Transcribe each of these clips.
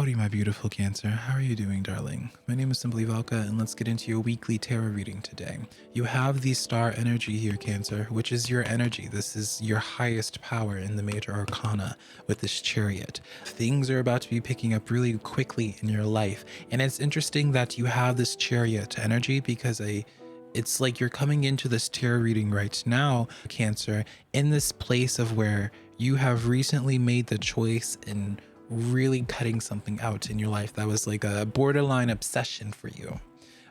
Howdy, my beautiful Cancer. How are you doing, darling? My name is SimplyVelca, and let's get into your weekly tarot reading today. You have the star energy here, Cancer, which is your energy. This is your highest power in the major arcana with this chariot. Things are about to be picking up really quickly in your life, and it's interesting that you have this chariot energy because it's like you're coming into this tarot reading right now, Cancer, in this place of where you have recently made the choice in really cutting something out in your life that was like a borderline obsession for you.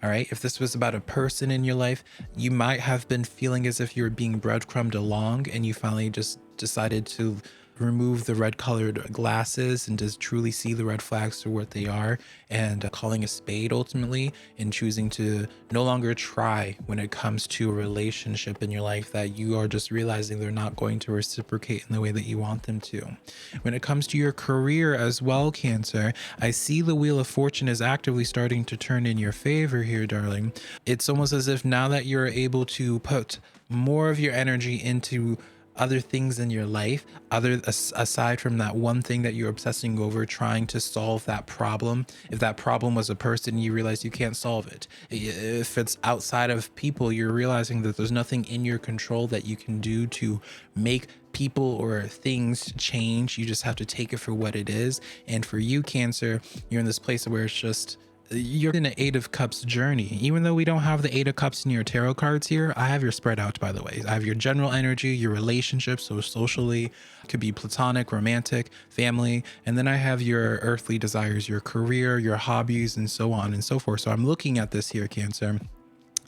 All right. If this was about a person in your life, you might have been feeling as if you were being breadcrumbed along and you finally just decided to remove the red colored glasses and just truly see the red flags for what they are, and calling a spade ultimately, and choosing to no longer try when it comes to a relationship in your life that you are just realizing they're not going to reciprocate in the way that you want them to. When it comes to your career as well, Cancer, I see the Wheel of Fortune is actively starting to turn in your favor here, darling. It's almost as if now that you're able to put more of your energy into other things in your life, aside from that one thing that you're obsessing over, trying to solve that problem. If that problem was a person, you realize you can't solve it. If it's outside of people, you're realizing that there's nothing in your control that you can do to make people or things change. You just have to take it for what it is. And for you, Cancer, you're in this place where it's just, you're in an Eight of Cups journey. Even though we don't have the Eight of Cups in your tarot cards here, I have your spread out, by the way. I have your general energy, your relationships, so socially, could be platonic, romantic, family, and then I have your earthly desires, your career, your hobbies, and so on and so forth. So I'm looking at this here, Cancer,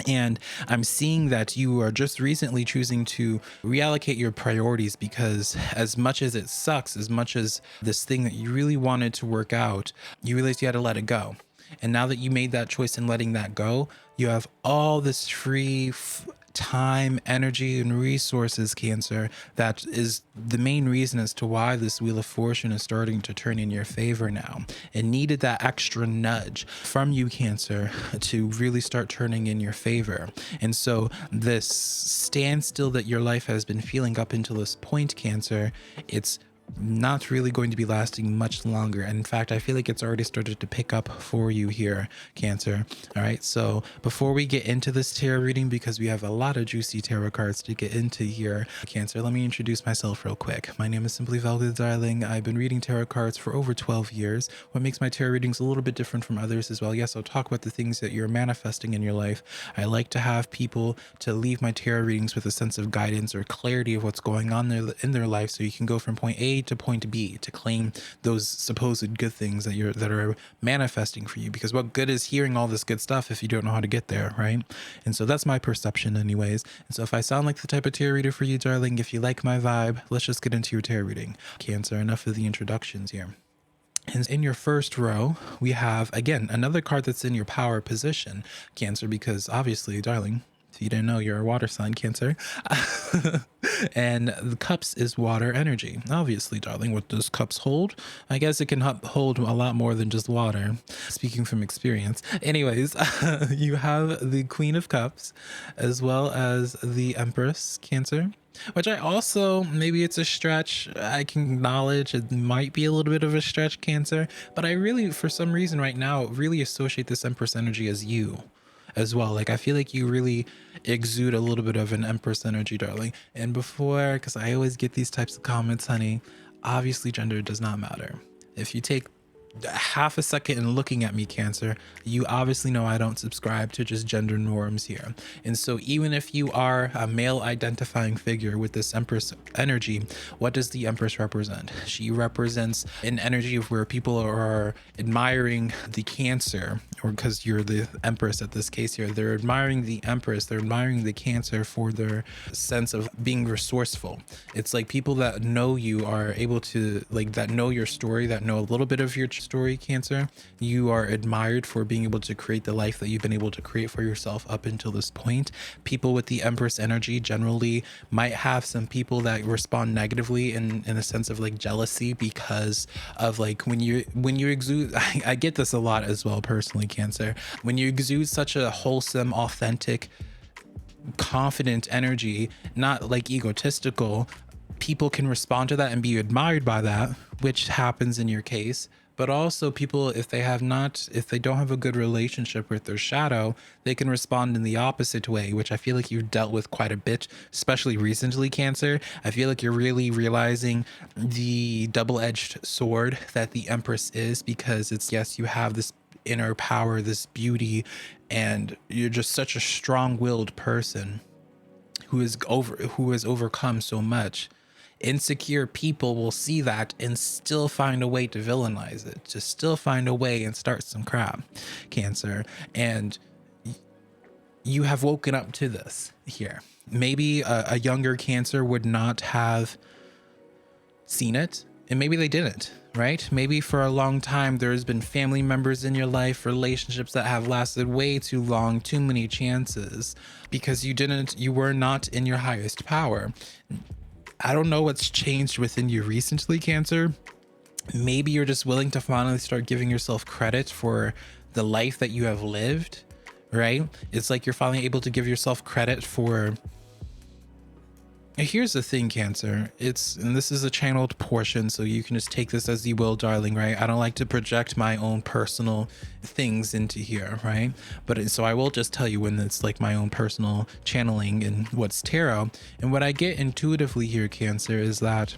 and I'm seeing that you are just recently choosing to reallocate your priorities, because as much as it sucks, as much as this thing that you really wanted to work out, you realized you had to let it go. And now that you made that choice and letting that go, you have all this free time, energy, and resources, Cancer. That is the main reason as to why this Wheel of Fortune is starting to turn in your favor now. It needed that extra nudge from you, Cancer, to really start turning in your favor. And so this standstill that your life has been feeling up until this point, Cancer, it's not really going to be lasting much longer. And in fact, I feel like it's already started to pick up for you here, Cancer. All right, so before we get into this tarot reading, because we have a lot of juicy tarot cards to get into here, Cancer, let me introduce myself real quick. My name is SimplyVelca, darling. I've been reading tarot cards for over 12 years. What makes my tarot readings a little bit different from others as well, yes, I'll talk about the things that you're manifesting in your life. I like to have people to leave my tarot readings with a sense of guidance or clarity of what's going on in their life, so you can go from point A to point B to claim those supposed good things that are manifesting for you. Because what good is hearing all this good stuff if you don't know how to get there, right? And so that's my perception anyways. And so if I sound like the type of tarot reader for you, darling, if you like my vibe, let's just get into your tarot reading. Cancer, enough of the introductions here. And in your first row, we have, again, another card that's in your power position, Cancer, because obviously, darling, if you didn't know, you're a water sign, Cancer. And the cups is water energy. Obviously, darling, what does cups hold? I guess it can hold a lot more than just water, speaking from experience. Anyways, you have the Queen of Cups as well as the Empress, Cancer, which I also, maybe it's a stretch, I can acknowledge it might be a little bit of a stretch, Cancer, but I really, for some reason right now, really associate this Empress energy as you as well. Like, I feel like you really exude a little bit of an Empress energy, darling. And before, because I always get these types of comments, honey, obviously gender does not matter. If you take half a second and looking at me, Cancer, you obviously know I don't subscribe to just gender norms here. And so even if you are a male identifying figure with this Empress energy, what does the Empress represent? She represents an energy of where people are admiring the Cancer, or because you're the Empress at this case here, they're admiring the Empress, they're admiring the Cancer for their sense of being resourceful. It's like people that know you are able to, like, that know your story, that know a little bit of your story, Cancer. You are admired for being able to create the life that you've been able to create for yourself up until this point. People with the Empress energy generally might have some people that respond negatively in a sense of like jealousy, because of like when you exude, I get this a lot as well personally, Cancer, when you exude such a wholesome, authentic, confident energy, not like egotistical, people can respond to that and be admired by that, which happens in your case. but also people, if they don't have a good relationship with their shadow, they can respond in the opposite way, which I feel like you've dealt with quite a bit, especially recently, Cancer. I feel like you're really realizing the double-edged sword that the Empress is, because it's, yes, you have this inner power, this beauty, and you're just such a strong-willed person who has overcome so much. Insecure people will see that and still find a way to villainize it, to still find a way and start some crap, Cancer. And you have woken up to this here. Maybe a younger Cancer would not have seen it, and maybe they didn't, right? Maybe for a long time there's been family members in your life, relationships that have lasted way too long, too many chances, because you were not in your highest power. I don't know what's changed within you recently, Cancer. Maybe you're just willing to finally start giving yourself credit for the life that you have lived, right? It's like you're finally able to give yourself credit for... Here's the thing, Cancer. And this is a channeled portion, so you can just take this as you will, darling, right? I don't like to project my own personal things into here, right? So I will just tell you when it's like my own personal channeling and what's tarot. And what I get intuitively here, Cancer, is that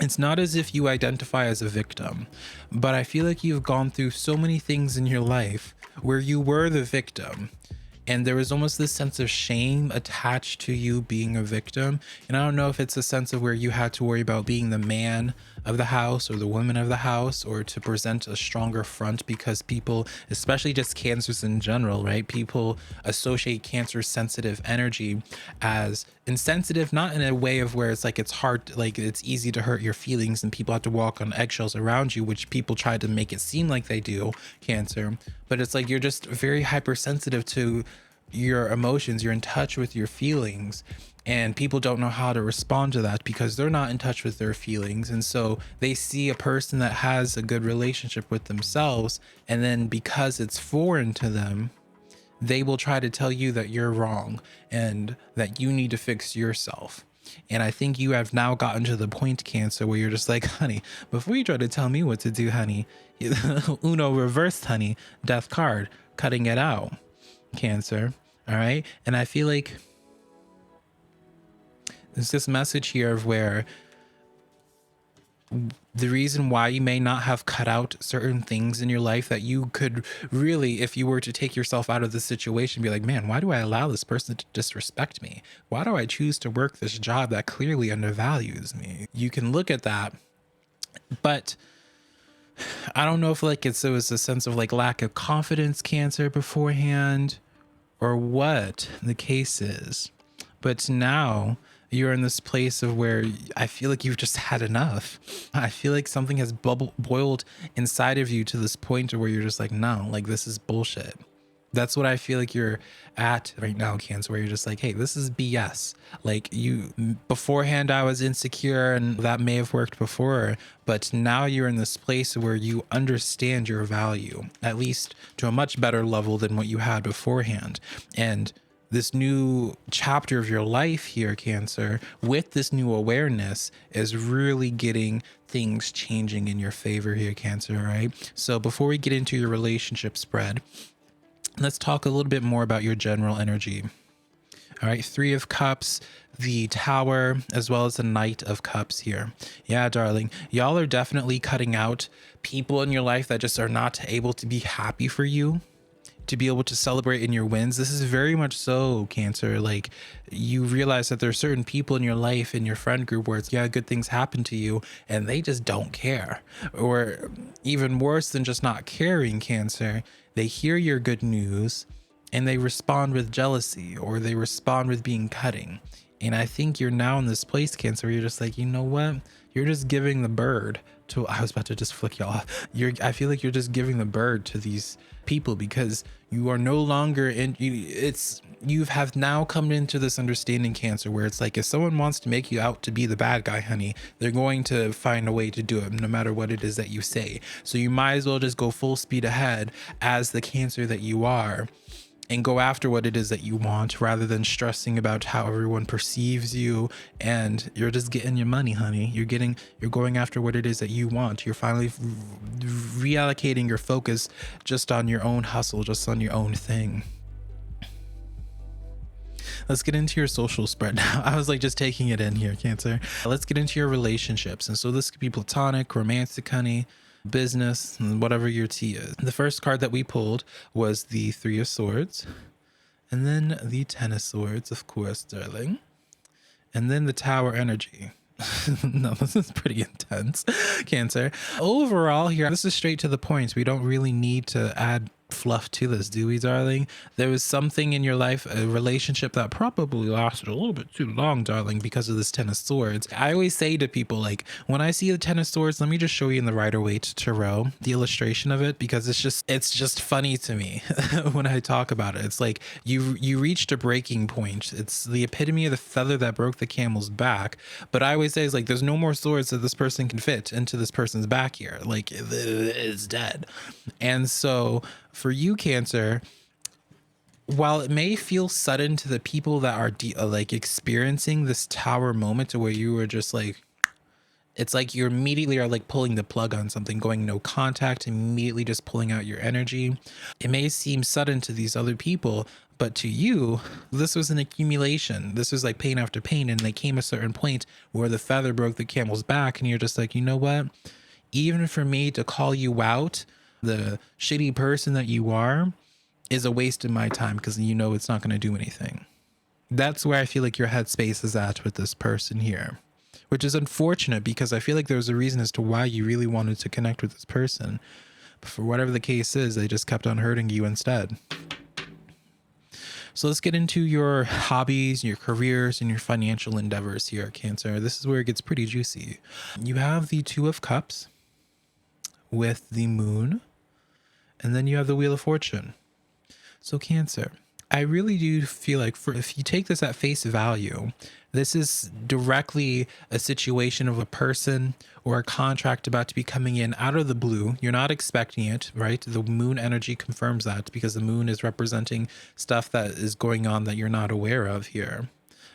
it's not as if you identify as a victim, but I feel like you've gone through so many things in your life where you were the victim. And there was almost this sense of shame attached to you being a victim. And I don't know if it's a sense of where you had to worry about being the man of the house or the woman of the house, or to present a stronger front, because people, especially just Cancers in general, right? People associate Cancer sensitive energy as insensitive, not in a way of where it's like it's hard, like it's easy to hurt your feelings and people have to walk on eggshells around you, which people try to make it seem like they do, Cancer. But it's like you're just very hypersensitive to your emotions. You're in touch with your feelings, and people don't know how to respond to that because they're not in touch with their feelings. And so they see a person that has a good relationship with themselves, and then because it's foreign to them, they will try to tell you that you're wrong and that you need to fix yourself. And I think you have now gotten to the point, Cancer, where you're just like, honey, before you try to tell me what to do, honey, Uno reversed, honey, death card, cutting it out, Cancer. All right. And I feel like there's this message here of where the reason why you may not have cut out certain things in your life that you could really, if you were to take yourself out of the situation, be like, man, why do I allow this person to disrespect me? Why do I choose to work this job that clearly undervalues me? You can look at that, but I don't know if like it was a sense of like lack of confidence, Cancer, beforehand, or what the case is. But now you're in this place of where I feel like you've just had enough. I feel like something has boiled inside of you to this point where you're just like, no, like this is bullshit. That's what I feel like you're at right now, Cancer, where you're just like, hey, this is BS. Like beforehand I was insecure and that may have worked before, but now you're in this place where you understand your value, at least to a much better level than what you had beforehand. And this new chapter of your life here, Cancer, with this new awareness is really getting things changing in your favor here, Cancer, right? So before we get into your relationship spread, let's talk a little bit more about your general energy. All right, 3 of Cups, the Tower, as well as the Knight of Cups here. Yeah, darling, y'all are definitely cutting out people in your life that just are not able to be happy for you, to be able to celebrate in your wins. This is very much so, Cancer. Like, you realize that there are certain people in your life, in your friend group, where it's, yeah, good things happen to you and they just don't care. Or even worse than just not caring, Cancer, they hear your good news and they respond with jealousy, or they respond with being cutting. And I think you're now in this place, Cancer, where you're just like, you know what? You're just giving the bird to, I was about to just flick y'all off. I feel like you're just giving the bird to these people because you are no longer in, you have now come into this understanding, Cancer, where it's like, if someone wants to make you out to be the bad guy, honey, they're going to find a way to do it, no matter what it is that you say. So you might as well just go full speed ahead as the Cancer that you are, and go after what it is that you want rather than stressing about how everyone perceives you. And you're just getting your money, honey. You're going after what it is that you want. You're finally reallocating your focus just on your own hustle, just on your own thing. Let's get into your social spread now. I was like just taking it in here, Cancer. Let's get into your relationships. And so this could be platonic, romantic, honey, business, and whatever your tea is. The first card that we pulled was the Three of Swords, and then the Ten of Swords, of course, darling, and then the Tower energy. No, this is pretty intense, Cancer. Overall here, this is straight to the point. We don't really need to add fluff to this, do we, darling? There was something in your life, a relationship that probably lasted a little bit too long, darling, because of this Ten of Swords. I always say to people, like, when I see the Ten of Swords, let me just show you in the Rider-Waite Tarot the illustration of it, because it's just funny to me when I talk about it. It's like you reached a breaking point. It's the epitome of the feather that broke the camel's back. But I always say, it's like, there's no more swords that this person can fit into this person's back here. Like, it's dead. And so for you, Cancer, while it may feel sudden to the people that are like experiencing this Tower moment, to where you were just like, it's like you immediately are like pulling the plug on something, going no contact, immediately just pulling out your energy. It may seem sudden to these other people, but to you, this was an accumulation. This was like pain after pain, and they came a certain point where the feather broke the camel's back, and you're just like, you know what? Even for me to call you out, the shitty person that you are, is a waste of my time, because you know it's not going to do anything. That's where I feel like your headspace is at with this person here, which is unfortunate, because I feel like there was a reason as to why you really wanted to connect with this person. But for whatever the case is, they just kept on hurting you instead. So let's get into your hobbies, your careers, and your financial endeavors here, Cancer. This is where it gets pretty juicy. You have the Two of Cups with the Moon, and then you have the Wheel of Fortune. So Cancer, I really do feel like if you take this at face value, this is directly a situation of a person or a contract about to be coming in out of the blue. You're not expecting it, right? The Moon energy confirms that, because the Moon is representing stuff that is going on that you're not aware of here.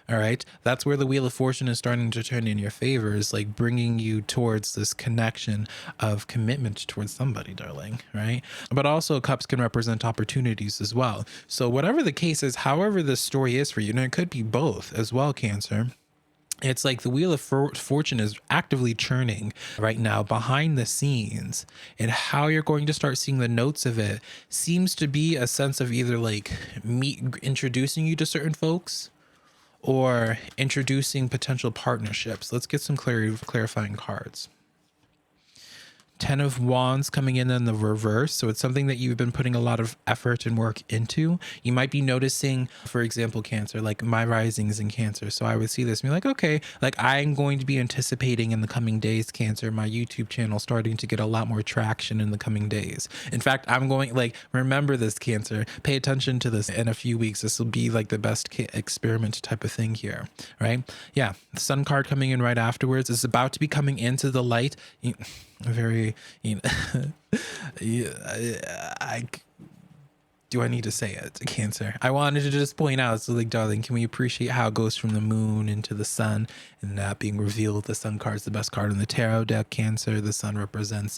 All right, that's where the Wheel of Fortune is starting to turn in your favor, is like bringing you towards this connection of commitment towards somebody, darling, right? But also cups can represent opportunities as well. So whatever the case is, however the story is for you, and it could be both as well, Cancer, it's like the Wheel of Fortune is actively churning right now behind the scenes, and how you're going to start seeing the notes of it seems to be a sense of either like me introducing you to certain folks, or introducing potential partnerships. Let's get some clarifying cards. Ten of Wands coming in the reverse. So it's something that you've been putting a lot of effort and work into. You might be noticing, for example, Cancer, like my risings in Cancer. So I would see this and be like, okay, like I'm going to be anticipating in the coming days, Cancer, my YouTube channel starting to get a lot more traction in the coming days. In fact, I'm going, like, remember this, Cancer, pay attention to this in a few weeks. This will be like the best experiment type of thing here, right? Yeah, the Sun card coming in right afterwards is about to be coming into the light. Very, you know, do I need to say it, Cancer? I wanted to just point out, so like, darling, can we appreciate how it goes from the Moon into the Sun, and that being revealed, the Sun card is the best card in the tarot deck, Cancer. The Sun represents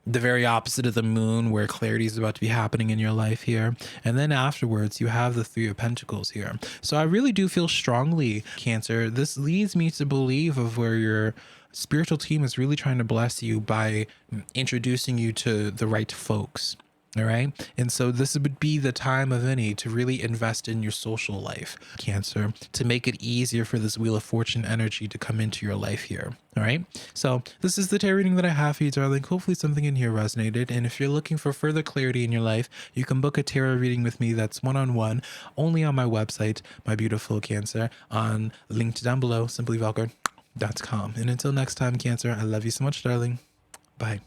the very opposite of the Moon, where clarity is about to be happening in your life here. And then afterwards, you have the Three of Pentacles here. So I really do feel strongly, Cancer, this leads me to believe of where your spiritual team is really trying to bless you by introducing you to the right folks. All right. And so this would be the time of any to really invest in your social life, Cancer, to make it easier for this Wheel of Fortune energy to come into your life here. All right. So this is the tarot reading that I have for you, darling. Hopefully something in here resonated. And if you're looking for further clarity in your life, you can book a tarot reading with me that's one-on-one only on my website, my beautiful Cancer, on linked down below, SimplyVelca.com. And until next time, Cancer, I love you so much, darling. Bye.